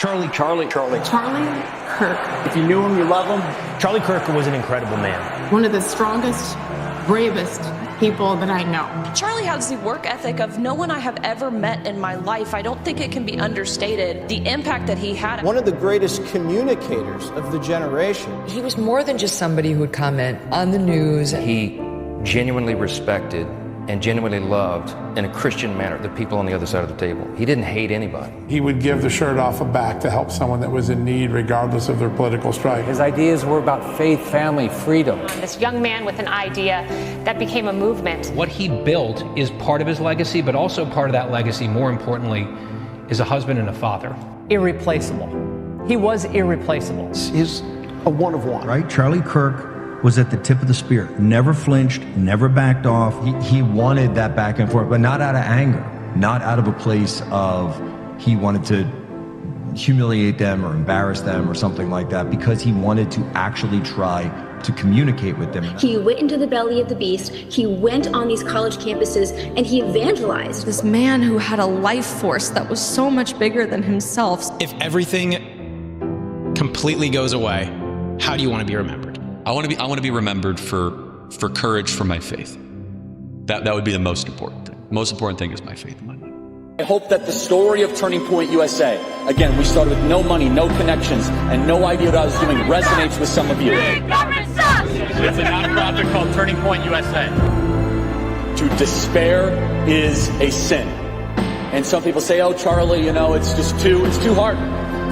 Charlie Kirk. If you knew him, you love him. Charlie Kirk was an incredible man. One of the strongest, bravest people that I know. Charlie has the work ethic of no one I have ever met in my life. I don't think it can be understated, the impact that he had. One of the greatest communicators of the generation. He was more than just somebody who would comment on the news. He genuinely respected and genuinely loved, in a Christian manner, the people on the other side of the table. He didn't hate anybody. He would give the shirt off a back to help someone that was in need, regardless of their political stripe. His ideas were about faith, family, freedom. This young man with an idea that became a movement. What he built is part of his legacy, but also part of that legacy, more importantly, is a husband and a father. Irreplaceable. He was irreplaceable. He's a one of one. Right? Charlie Kirk was at the tip of the spear, never flinched, never backed off. He wanted that back and forth, but not out of anger, not out of a place of he wanted to humiliate them or embarrass them or something like that, because he wanted to actually try to communicate with them. He went into the belly of the beast, he went on these college campuses, and he evangelized. This man who had a life force that was so much bigger than himself. If everything completely goes away, how do you want to be remembered? I want to be remembered for courage for my faith. That would be the most important thing. The most important thing is my faith in my life. I hope that the story of Turning Point USA, again, we started with no money, no connections, and no idea what I was doing, resonates with some of you. Government sucks! It's a nonprofit called Turning Point USA. To despair is a sin. And some people say, oh, Charlie, you know, it's too hard.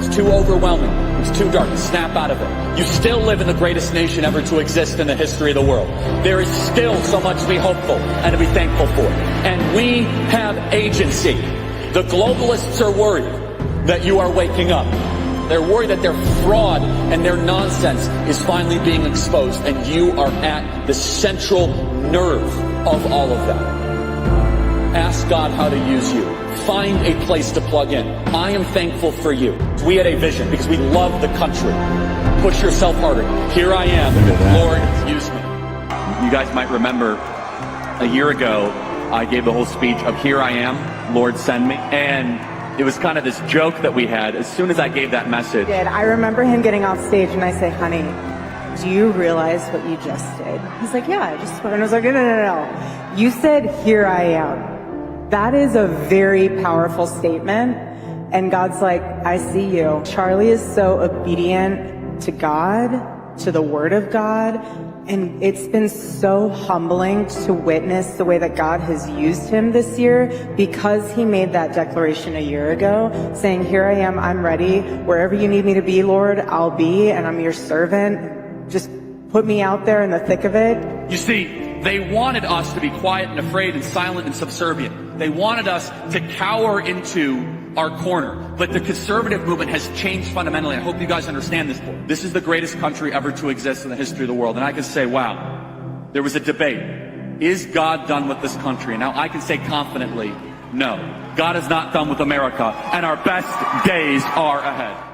It's too overwhelming. It's too dark. Snap out of it. You still live in the greatest nation ever to exist in the history of the world. There is still so much to be hopeful and to be thankful for. And we have agency. The globalists are worried that you are waking up. They're worried that their fraud and their nonsense is finally being exposed, and you are at the central nerve of all of that. Ask God how to use you. Find a place to plug in. I am thankful for you. We had a vision because we love the country. Push yourself harder. Here I am. Lord, use me. You guys might remember a year ago, I gave the whole speech of here I am, Lord, send me. And it was kind of this joke that we had as soon as I gave that message. I remember him getting off stage and I say, honey, do you realize what you just did? He's like, yeah, I just spoke. And I was like, no. You said, here I am. That is a very powerful statement. And God's like, I see you. Charlie is so obedient to God, to the Word of God. And it's been so humbling to witness the way that God has used him this year, because he made that declaration a year ago, saying, here I am, I'm ready. Wherever you need me to be, Lord, I'll be, and I'm your servant. Just put me out there in the thick of it. You see, they wanted us to be quiet and afraid and silent and subservient. They wanted us to cower into our corner. But the conservative movement has changed fundamentally. I hope you guys understand this. This is the greatest country ever to exist in the history of the world. And I can say, wow, there was a debate. Is God done with this country? And now I can say confidently, no. God is not done with America, and our best days are ahead.